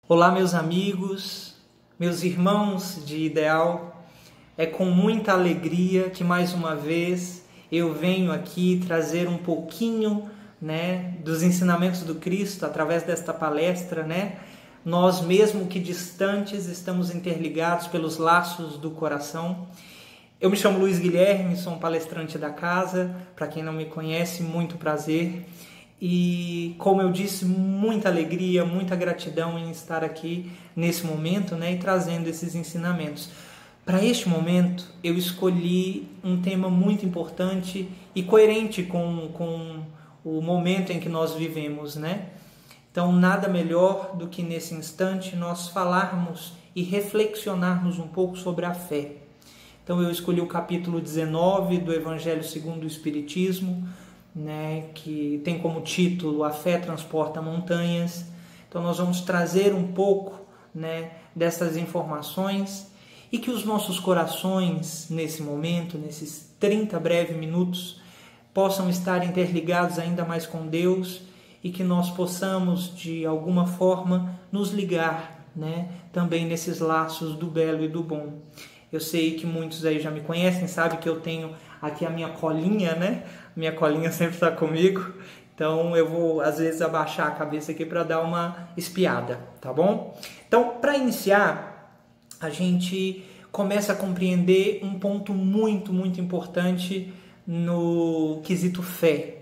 Olá, meus amigos, meus irmãos de ideal. É com muita alegria que mais uma vez eu venho aqui trazer um pouquinho, dos ensinamentos do Cristo através desta palestra, Nós, mesmo que distantes, estamos interligados pelos laços do coração. Eu me chamo Luiz Guilherme, sou um palestrante da casa. Para quem não me conhece, muito prazer. E, como eu disse, muita alegria, muita gratidão em estar aqui nesse momento, e trazendo esses ensinamentos. Para este momento, eu escolhi um tema muito importante e coerente com o momento em que nós vivemos, Então, nada melhor do que nesse instante nós falarmos e reflexionarmos um pouco sobre a fé. Então, eu escolhi o capítulo 19 do Evangelho segundo o Espiritismo, que tem como título A Fé Transporta Montanhas. Então nós vamos trazer um pouco dessas informações e que os nossos corações nesse momento, nesses 30 breves minutos, possam estar interligados ainda mais com Deus e que nós possamos de alguma forma nos ligar também nesses laços do belo e do bom. Eu sei que muitos aí já me conhecem, sabem que eu tenho aqui a minha colinha, Minha colinha sempre está comigo, então eu vou às vezes abaixar a cabeça aqui para dar uma espiada, tá bom? Então, para iniciar, a gente começa a compreender um ponto muito, muito importante no quesito fé,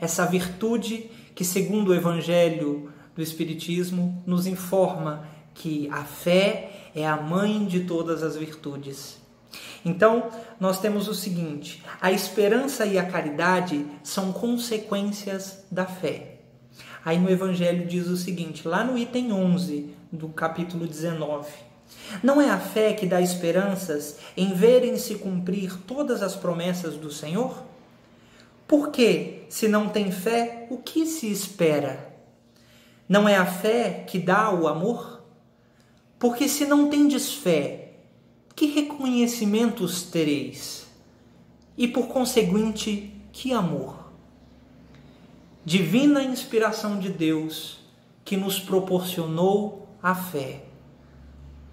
Essa virtude que, segundo o Evangelho do Espiritismo, nos informa que a fé é a mãe de todas as virtudes. Então, nós temos o seguinte: a esperança e a caridade são consequências da fé. Aí no Evangelho diz o seguinte, lá no item 11 do capítulo 19. Não é a fé que dá esperanças em verem se cumprir todas as promessas do Senhor? Porque, se não tem fé, o que se espera? Não é a fé que dá o amor? Porque se não tendes fé, que reconhecimentos tereis? E, por conseguinte, que amor? Divina inspiração de Deus que nos proporcionou a fé,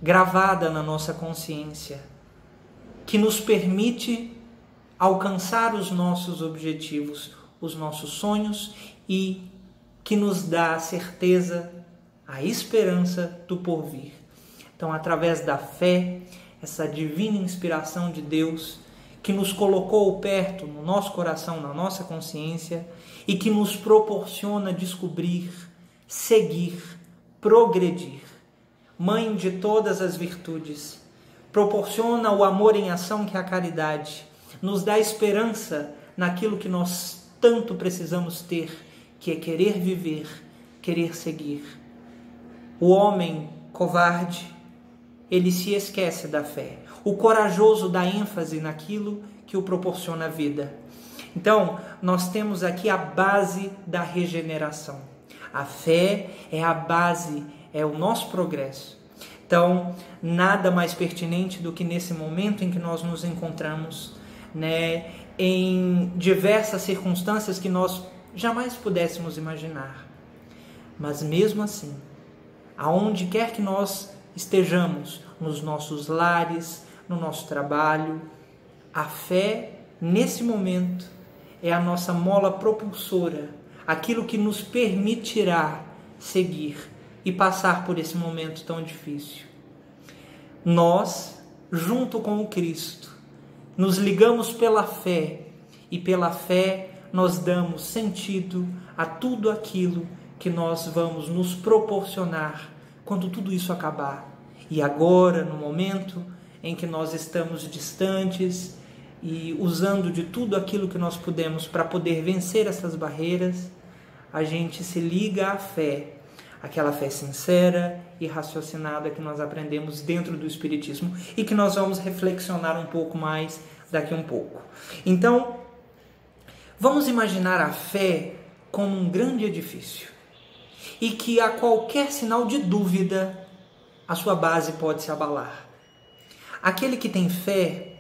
gravada na nossa consciência, que nos permite alcançar os nossos objetivos, os nossos sonhos e que nos dá a certeza, a esperança do porvir. Então, através da fé, essa divina inspiração de Deus que nos colocou perto no nosso coração, na nossa consciência e que nos proporciona descobrir, seguir, progredir. Mãe de todas as virtudes, proporciona o amor em ação que é a caridade, nos dá esperança naquilo que nós tanto precisamos ter, que é querer viver, querer seguir. O homem covarde, ele se esquece da fé. O corajoso dá ênfase naquilo que o proporciona a vida. Então, nós temos aqui a base da regeneração. A fé é a base, é o nosso progresso. Então, nada mais pertinente do que nesse momento em que nós nos encontramos, em diversas circunstâncias que nós jamais pudéssemos imaginar. Mas mesmo assim, aonde quer que nós estejamos, nos nossos lares, no nosso trabalho, a fé, nesse momento, é a nossa mola propulsora, aquilo que nos permitirá seguir e passar por esse momento tão difícil. Nós, junto com o Cristo, nos ligamos pela fé e pela fé nós damos sentido a tudo aquilo que nós vamos nos proporcionar quando tudo isso acabar. E agora, no momento em que nós estamos distantes e usando de tudo aquilo que nós pudemos para poder vencer essas barreiras, a gente se liga à fé, aquela fé sincera e raciocinada que nós aprendemos dentro do Espiritismo e que nós vamos reflexionar um pouco mais daqui um pouco. Então, vamos imaginar a fé como um grande edifício e que a qualquer sinal de dúvida a sua base pode se abalar. Aquele que tem fé,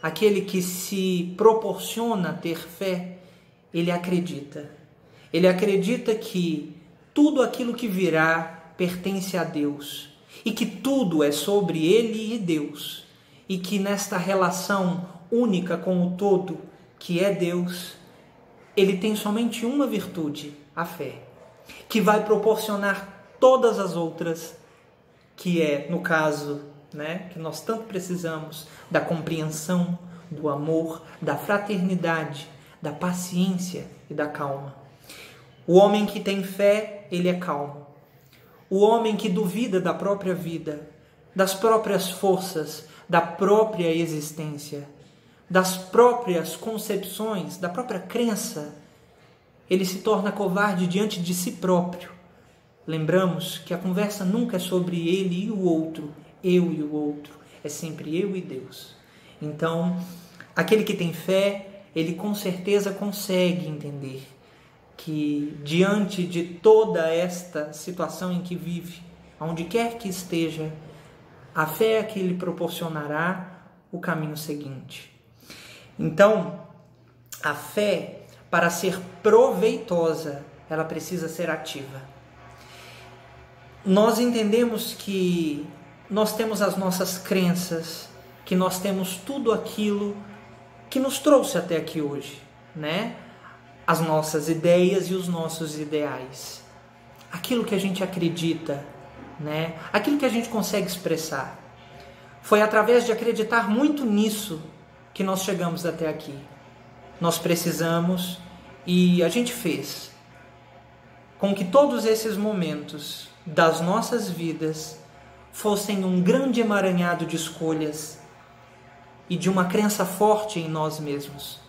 aquele que se proporciona ter fé, ele acredita. Ele acredita que tudo aquilo que virá pertence a Deus e que tudo é sobre Ele e Deus, e que nesta relação única com o todo, que é Deus, ele tem somente uma virtude, a fé, que vai proporcionar todas as outras, que é, no caso, que nós tanto precisamos, da compreensão, do amor, da fraternidade, da paciência e da calma. O homem que tem fé, ele é calmo. O homem que duvida da própria vida, das próprias forças, da própria existência, das próprias concepções, da própria crença, ele se torna covarde diante de si próprio. Lembramos que a conversa nunca é sobre ele e o outro, eu e o outro, é sempre eu e Deus. Então, aquele que tem fé, ele com certeza consegue entender que diante de toda esta situação em que vive, aonde quer que esteja, a fé é que lhe proporcionará o caminho seguinte. Então, a fé, para ser proveitosa, ela precisa ser ativa. Nós entendemos que nós temos as nossas crenças, que nós temos tudo aquilo que nos trouxe até aqui hoje, As nossas ideias e os nossos ideais. Aquilo que a gente acredita, Aquilo que a gente consegue expressar. Foi através de acreditar muito nisso que nós chegamos até aqui. Nós precisamos, e a gente fez, com que todos esses momentos das nossas vidas fossem um grande emaranhado de escolhas e de uma crença forte em nós mesmos.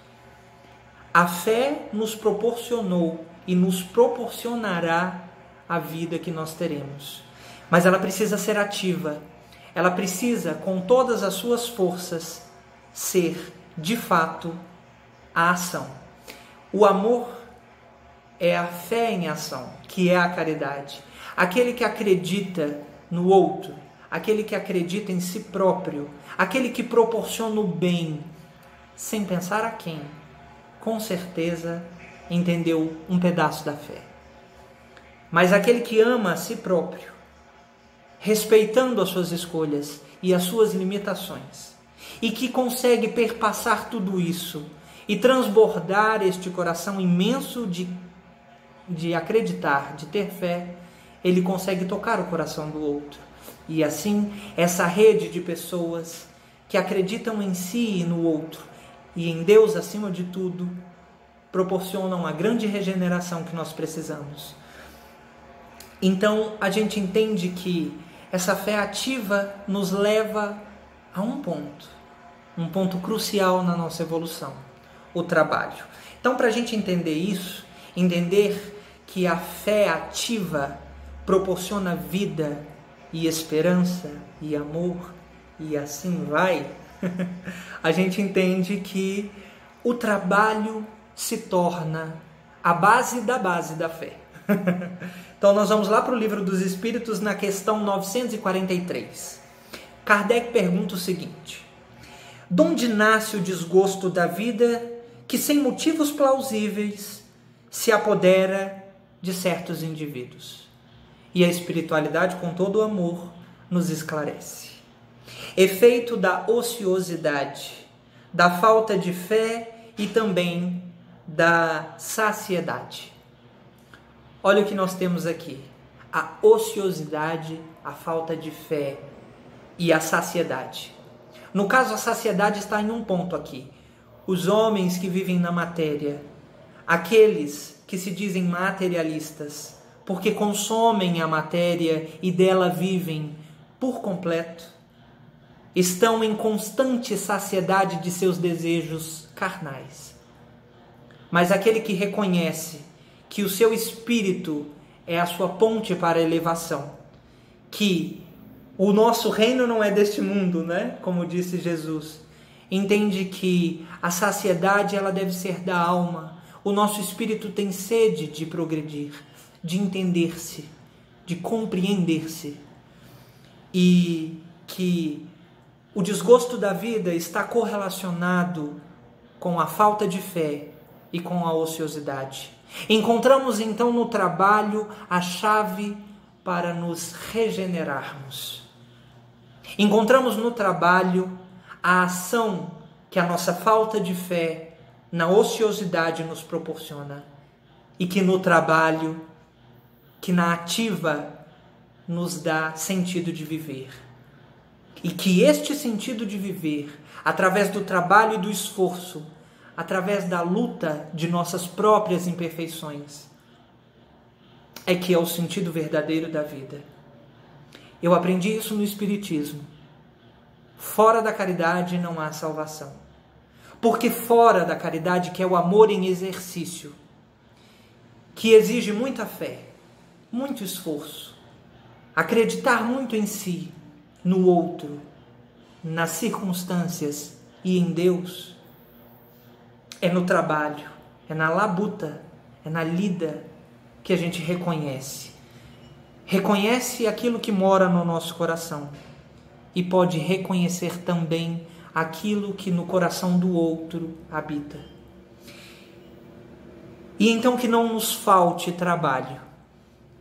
A fé nos proporcionou e nos proporcionará a vida que nós teremos. Mas ela precisa ser ativa. Ela precisa, com todas as suas forças, ser, de fato, a ação. O amor é a fé em ação, que é a caridade. Aquele que acredita no outro, aquele que acredita em si próprio, aquele que proporciona o bem, sem pensar a quem, com certeza entendeu um pedaço da fé. Mas aquele que ama a si próprio, respeitando as suas escolhas e as suas limitações, e que consegue perpassar tudo isso e transbordar este coração imenso de acreditar, de ter fé, ele consegue tocar o coração do outro. E assim, essa rede de pessoas que acreditam em si e no outro, e em Deus acima de tudo, proporcionam a grande regeneração que nós precisamos. Então, a gente entende que essa fé ativa nos leva a um ponto crucial na nossa evolução, o trabalho. Então, para a gente entender isso, entender que a fé ativa proporciona vida e esperança e amor, e assim vai, a gente entende que o trabalho se torna a base da fé. Então nós vamos lá para o Livro dos Espíritos, na questão 943. Kardec pergunta o seguinte: de onde nasce o desgosto da vida que, sem motivos plausíveis, se apodera de certos indivíduos? E a espiritualidade, com todo o amor, nos esclarece. Efeito da ociosidade, da falta de fé e também da saciedade. Olha o que nós temos aqui: a ociosidade, a falta de fé e a saciedade. No caso, a saciedade está em um ponto aqui. Os homens que vivem na matéria, aqueles que se dizem materialistas, porque consomem a matéria e dela vivem por completo, estão em constante saciedade de seus desejos carnais. Mas aquele que reconhece que o seu espírito é a sua ponte para a elevação, que o nosso reino não é deste mundo, Como disse Jesus, entende que a saciedade ela deve ser da alma. O nosso espírito tem sede de progredir, de entender-se, de compreender-se, e que o desgosto da vida está correlacionado com a falta de fé e com a ociosidade. Encontramos então no trabalho a chave para nos regenerarmos. Encontramos no trabalho a ação que a nossa falta de fé na ociosidade nos proporciona e que no trabalho, que na ativa, nos dá sentido de viver. E que este sentido de viver, através do trabalho e do esforço, através da luta de nossas próprias imperfeições, é que é o sentido verdadeiro da vida. Eu aprendi isso no Espiritismo. Fora da caridade não há salvação. Porque fora da caridade, que é o amor em exercício, que exige muita fé, muito esforço, acreditar muito em si, no outro, nas circunstâncias e em Deus, é no trabalho, é na labuta, é na lida que a gente reconhece. Reconhece aquilo que mora no nosso coração e pode reconhecer também aquilo que no coração do outro habita. E então que não nos falte trabalho,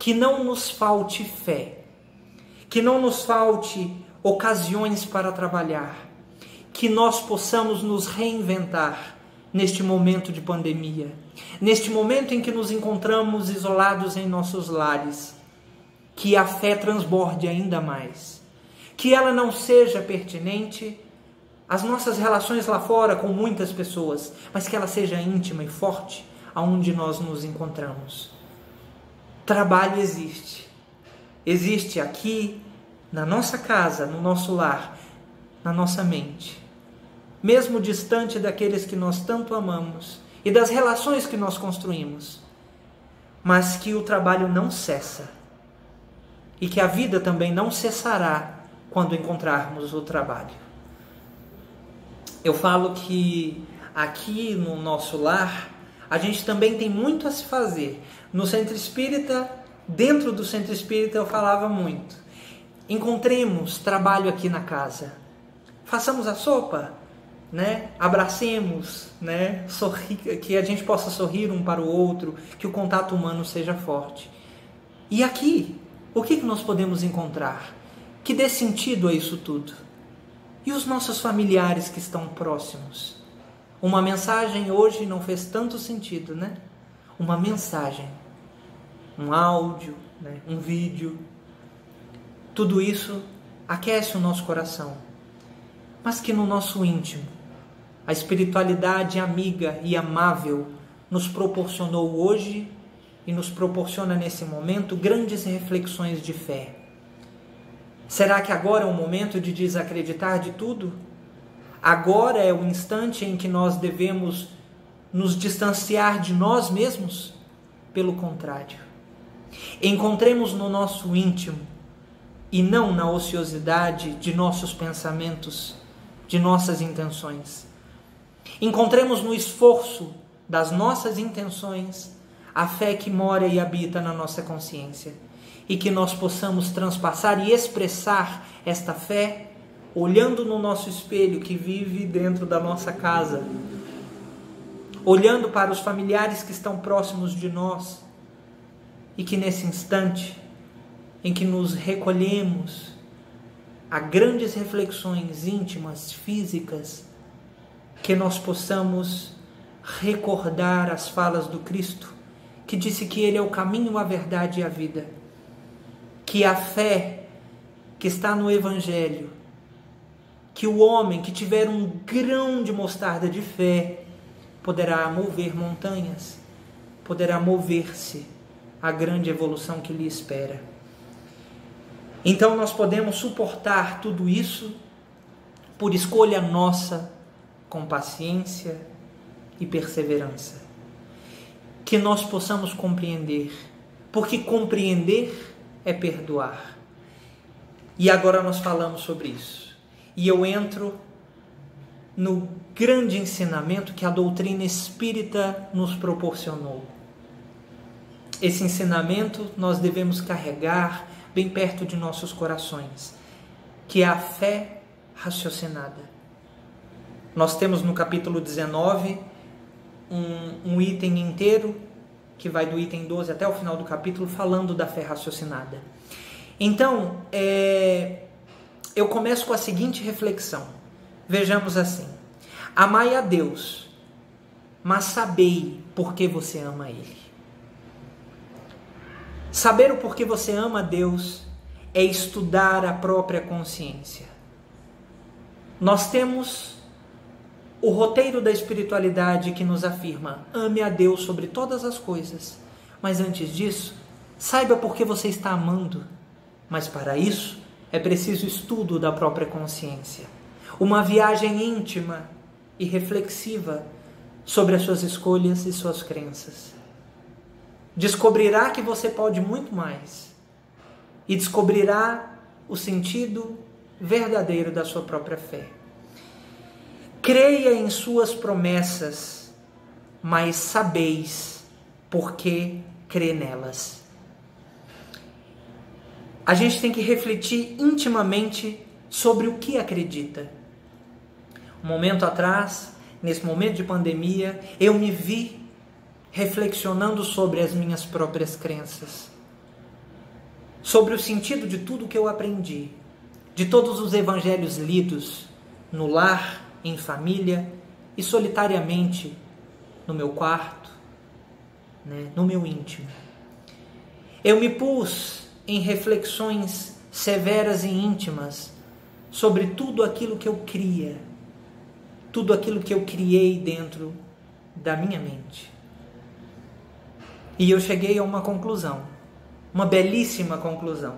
que não nos falte fé, que não nos falte ocasiões para trabalhar, que nós possamos nos reinventar neste momento de pandemia, neste momento em que nos encontramos isolados em nossos lares, que a fé transborde ainda mais, que ela não seja pertinente às nossas relações lá fora com muitas pessoas, mas que ela seja íntima e forte aonde nós nos encontramos. Trabalho existe. Existe aqui, na nossa casa, no nosso lar, na nossa mente. Mesmo distante daqueles que nós tanto amamos e das relações que nós construímos. Mas que o trabalho não cessa. E que a vida também não cessará quando encontrarmos o trabalho. Eu falo que aqui no nosso lar, a gente também tem muito a se fazer. No Centro Espírita, dentro do Centro Espírita, eu falava muito. Encontremos trabalho aqui na casa. Façamos a sopa, né? Abracemos, né? Que a gente possa sorrir um para o outro, que o contato humano seja forte. E aqui, o que nós podemos encontrar que dê sentido a isso tudo? E os nossos familiares que estão próximos? Uma mensagem hoje não fez tanto sentido, né? Uma mensagem, um áudio, né? Um vídeo. Tudo isso aquece o nosso coração. Mas que no nosso íntimo, a espiritualidade amiga e amável nos proporcionou hoje e nos proporciona nesse momento grandes reflexões de fé. Será que agora é o momento de desacreditar de tudo? Agora é o instante em que nós devemos nos distanciar de nós mesmos? Pelo contrário, encontremos no nosso íntimo e não na ociosidade de nossos pensamentos, de nossas intenções. Encontremos no esforço das nossas intenções a fé que mora e habita na nossa consciência e que nós possamos transpassar e expressar esta fé olhando no nosso espelho que vive dentro da nossa casa, olhando para os familiares que estão próximos de nós e que nesse instante em que nos recolhemos a grandes reflexões íntimas, físicas, que nós possamos recordar as falas do Cristo, que disse que Ele é o caminho, a verdade e a vida. Que a fé que está no Evangelho, que o homem que tiver um grão de mostarda de fé, poderá mover montanhas, poderá mover-se à grande evolução que lhe espera. Então nós podemos suportar tudo isso por escolha nossa, com paciência e perseverança. Que nós possamos compreender, porque compreender é perdoar. E agora nós falamos sobre isso. E eu entro no grande ensinamento que a doutrina espírita nos proporcionou. Esse ensinamento nós devemos carregar bem perto de nossos corações, que é a fé raciocinada. Nós temos no capítulo 19 um item inteiro que vai do item 12 até o final do capítulo, falando da fé raciocinada. Então, eu começo com a seguinte reflexão. Vejamos assim: amai a Deus, mas sabei por que você ama Ele. Saber o porquê você ama a Deus é estudar a própria consciência. Nós temos o roteiro da espiritualidade que nos afirma: ame a Deus sobre todas as coisas. Mas antes disso, saiba por que você está amando. Mas para isso, é preciso estudo da própria consciência. Uma viagem íntima e reflexiva sobre as suas escolhas e suas crenças. Descobrirá que você pode muito mais. E descobrirá o sentido verdadeiro da sua própria fé. Creia em suas promessas, mas sabeis por que crê nelas. A gente tem que refletir intimamente sobre o que acredita. Um momento atrás, nesse momento de pandemia, eu me vi reflexionando sobre as minhas próprias crenças, sobre o sentido de tudo que eu aprendi, de todos os evangelhos lidos no lar, em família e solitariamente no meu quarto, no meu íntimo. Eu me pus em reflexões severas e íntimas sobre tudo aquilo que eu cria, tudo aquilo que eu criei dentro da minha mente. E eu cheguei a uma conclusão, uma belíssima conclusão,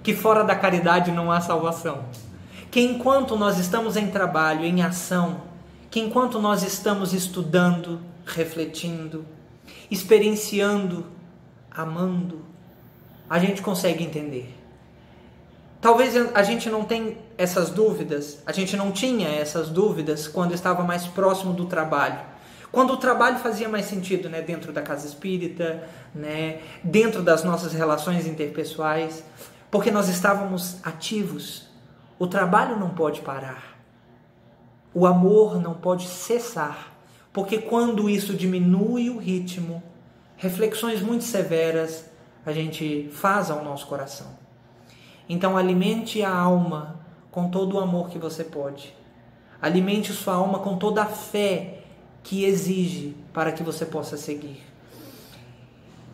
que fora da caridade não há salvação. Que enquanto nós estamos em trabalho, em ação, que enquanto nós estamos estudando, refletindo, experienciando, amando, a gente consegue entender. Talvez a gente não tenha essas dúvidas, a gente não tinha essas dúvidas quando estava mais próximo do trabalho. Quando o trabalho fazia mais sentido, dentro da casa espírita, dentro das nossas relações interpessoais, porque nós estávamos ativos. O trabalho não pode parar. O amor não pode cessar, porque quando isso diminui o ritmo, reflexões muito severas a gente faz ao nosso coração. Então alimente a alma com todo o amor que você pode. Alimente sua alma com toda a fé que exige para que você possa seguir.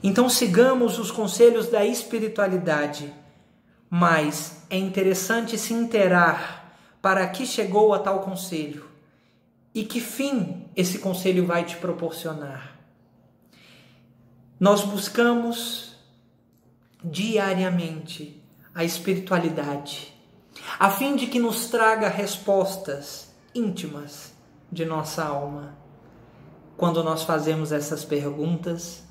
Então sigamos os conselhos da espiritualidade, mas é interessante se inteirar para que chegou a tal conselho e que fim esse conselho vai te proporcionar. Nós buscamos diariamente a espiritualidade, a fim de que nos traga respostas íntimas de nossa alma. Quando nós fazemos essas perguntas,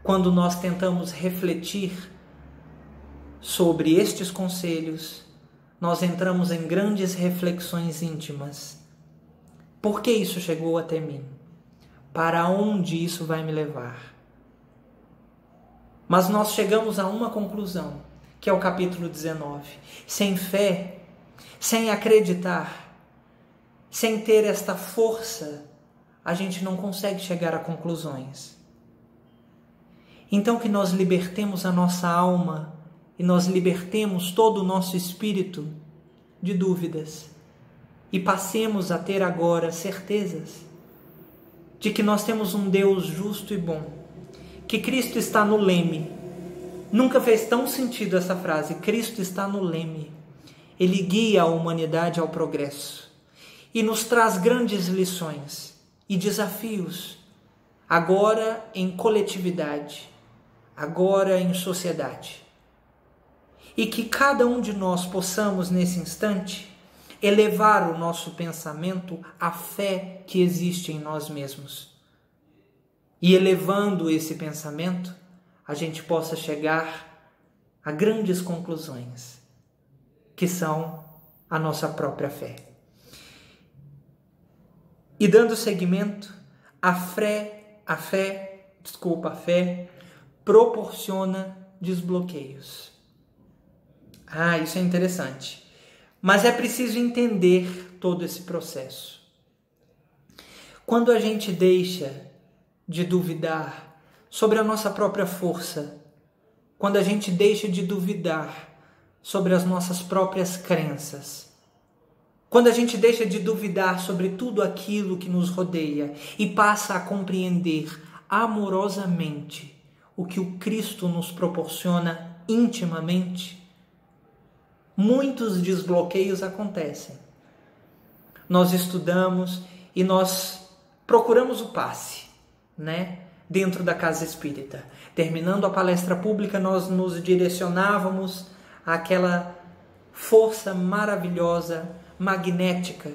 quando nós tentamos refletir sobre estes conselhos, nós entramos em grandes reflexões íntimas. Por que isso chegou até mim? Para onde isso vai me levar? Mas nós chegamos a uma conclusão, que é o capítulo 19. Sem fé, sem acreditar, sem ter esta força, a gente não consegue chegar a conclusões. Então que nós libertemos a nossa alma e nós libertemos todo o nosso espírito de dúvidas e passemos a ter agora certezas de que nós temos um Deus justo e bom, que Cristo está no leme. Nunca fez tão sentido essa frase, Cristo está no leme. Ele guia a humanidade ao progresso e nos traz grandes lições e desafios, agora em coletividade, agora em sociedade. E que cada um de nós possamos, nesse instante, elevar o nosso pensamento à fé que existe em nós mesmos. E elevando esse pensamento, a gente possa chegar a grandes conclusões, que são a nossa própria fé. E dando seguimento, a fé proporciona desbloqueios. Isso é interessante. Mas é preciso entender todo esse processo. Quando a gente deixa de duvidar sobre a nossa própria força, quando a gente deixa de duvidar sobre as nossas próprias crenças, quando a gente deixa de duvidar sobre tudo aquilo que nos rodeia e passa a compreender amorosamente o que o Cristo nos proporciona intimamente, muitos desbloqueios acontecem. Nós estudamos e nós procuramos o passe, dentro da casa espírita. Terminando a palestra pública, nós nos direcionávamos àquela força maravilhosa, magnética,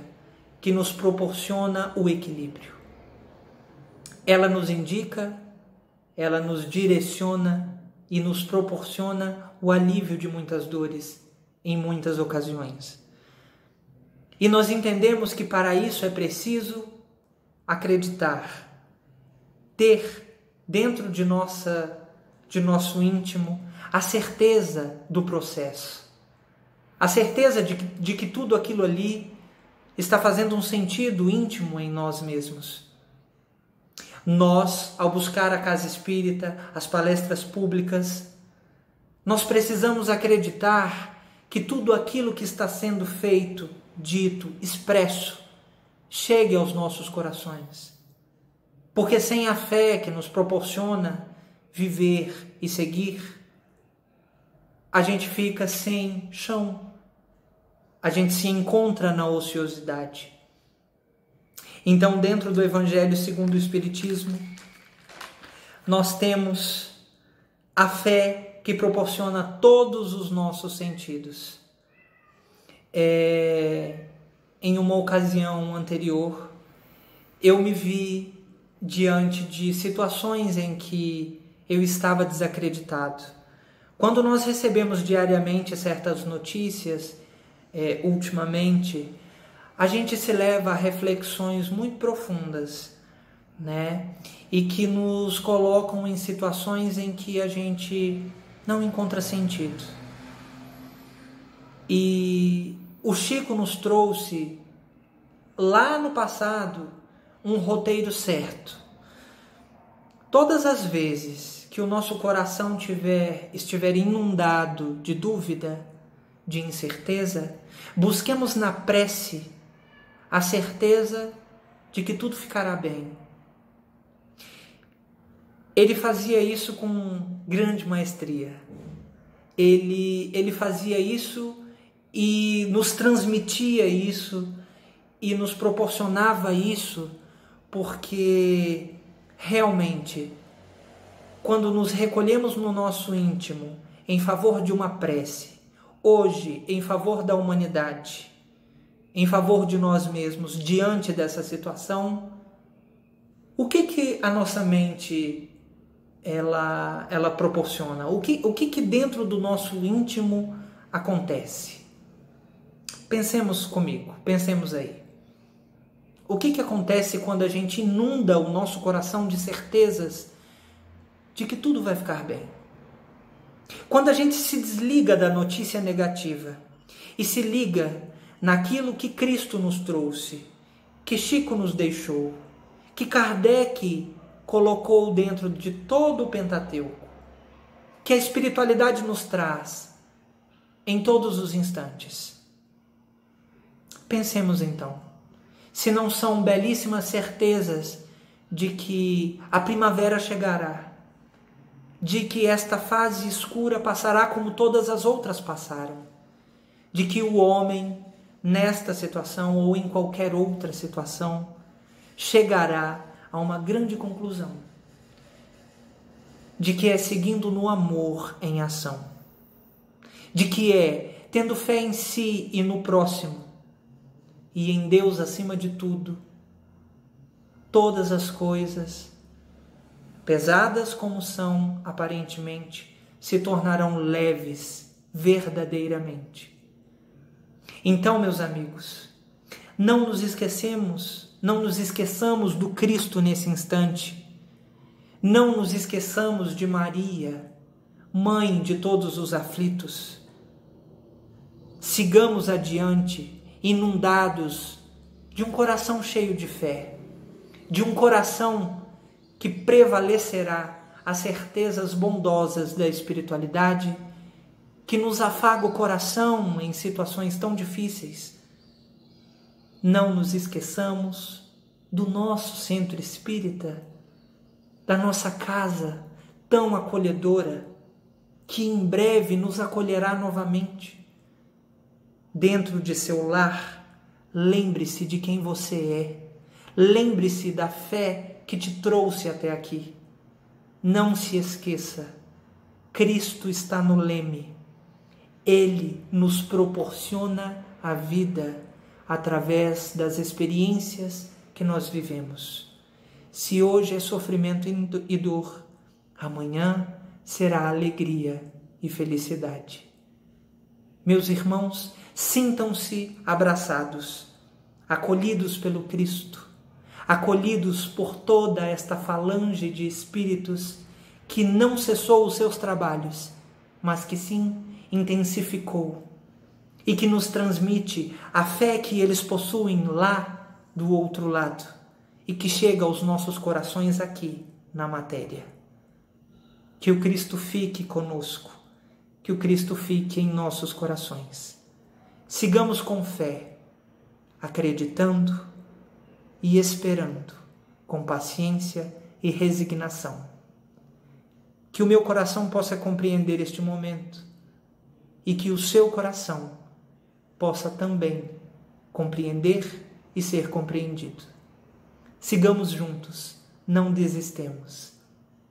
que nos proporciona o equilíbrio. Ela nos indica, ela nos direciona e nos proporciona o alívio de muitas dores em muitas ocasiões. E nós entendemos que para isso é preciso acreditar, ter dentro de nosso íntimo a certeza do processo, a certeza de que tudo aquilo ali está fazendo um sentido íntimo em nós mesmos. Nós, ao buscar a casa espírita, as palestras públicas, nós precisamos acreditar que tudo aquilo que está sendo feito, dito, expresso, chegue aos nossos corações. Porque sem a fé que nos proporciona viver e seguir, a gente fica sem chão. A gente se encontra na ociosidade. Então, dentro do Evangelho segundo o Espiritismo, nós temos a fé que proporciona todos os nossos sentidos. Em uma ocasião anterior, eu me vi diante de situações em que eu estava desacreditado. Quando nós recebemos diariamente certas notícias, ultimamente, a gente se leva a reflexões muito profundas, e que nos colocam em situações em que a gente não encontra sentido. E o Chico nos trouxe, lá no passado, um roteiro certo. Todas as vezes que o nosso coração estiver inundado de dúvida, de incerteza, busquemos na prece a certeza de que tudo ficará bem. Ele fazia isso com grande maestria. Ele fazia isso e nos transmitia isso e nos proporcionava isso, porque realmente, quando nos recolhemos no nosso íntimo em favor de uma prece, hoje em favor da humanidade, em favor de nós mesmos, diante dessa situação, o que a nossa mente ela proporciona? O que dentro do nosso íntimo acontece? Pensemos comigo, pensemos aí. O que acontece quando a gente inunda o nosso coração de certezas de que tudo vai ficar bem? Quando a gente se desliga da notícia negativa e se liga naquilo que Cristo nos trouxe, que Chico nos deixou, que Kardec colocou dentro de todo o Pentateuco, que a espiritualidade nos traz em todos os instantes. Pensemos então, se não são belíssimas certezas de que a primavera chegará, de que esta fase escura passará como todas as outras passaram, de que o homem, nesta situação ou em qualquer outra situação, chegará a uma grande conclusão, de que é seguindo no amor em ação, de que é tendo fé em si e no próximo, e em Deus acima de tudo, todas as coisas, pesadas como são aparentemente, se tornarão leves verdadeiramente. Então, meus amigos, não nos esqueçamos do Cristo nesse instante. Não nos esqueçamos de Maria, mãe de todos os aflitos. Sigamos adiante, inundados de um coração cheio de fé, de um coração que prevalecerá as certezas bondosas da espiritualidade, que nos afaga o coração em situações tão difíceis. Não nos esqueçamos do nosso centro espírita, da nossa casa tão acolhedora, que em breve nos acolherá novamente. Dentro de seu lar, lembre-se de quem você é. Lembre-se da fé que te trouxe até aqui. Não se esqueça, Cristo está no leme. Ele nos proporciona a vida através das experiências que nós vivemos. Se hoje é sofrimento e dor, amanhã será alegria e felicidade. Meus irmãos, sintam-se abraçados, acolhidos pelo Cristo, acolhidos por toda esta falange de espíritos que não cessou os seus trabalhos, mas que sim intensificou e que nos transmite a fé que eles possuem lá do outro lado e que chega aos nossos corações aqui na matéria. Que o Cristo fique conosco, que o Cristo fique em nossos corações. Sigamos com fé, acreditando e esperando, com paciência e resignação. Que o meu coração possa compreender este momento e que o seu coração possa também compreender e ser compreendido. Sigamos juntos, não desistemos.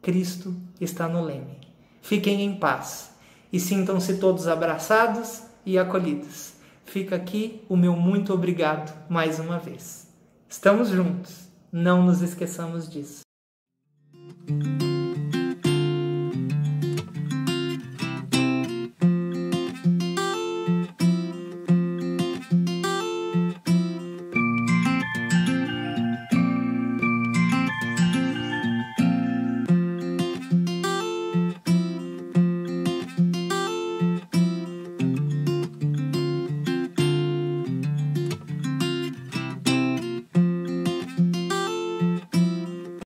Cristo está no leme. Fiquem em paz e sintam-se todos abraçados e acolhidos. Fica aqui o meu muito obrigado mais uma vez. Estamos juntos, não nos esqueçamos disso.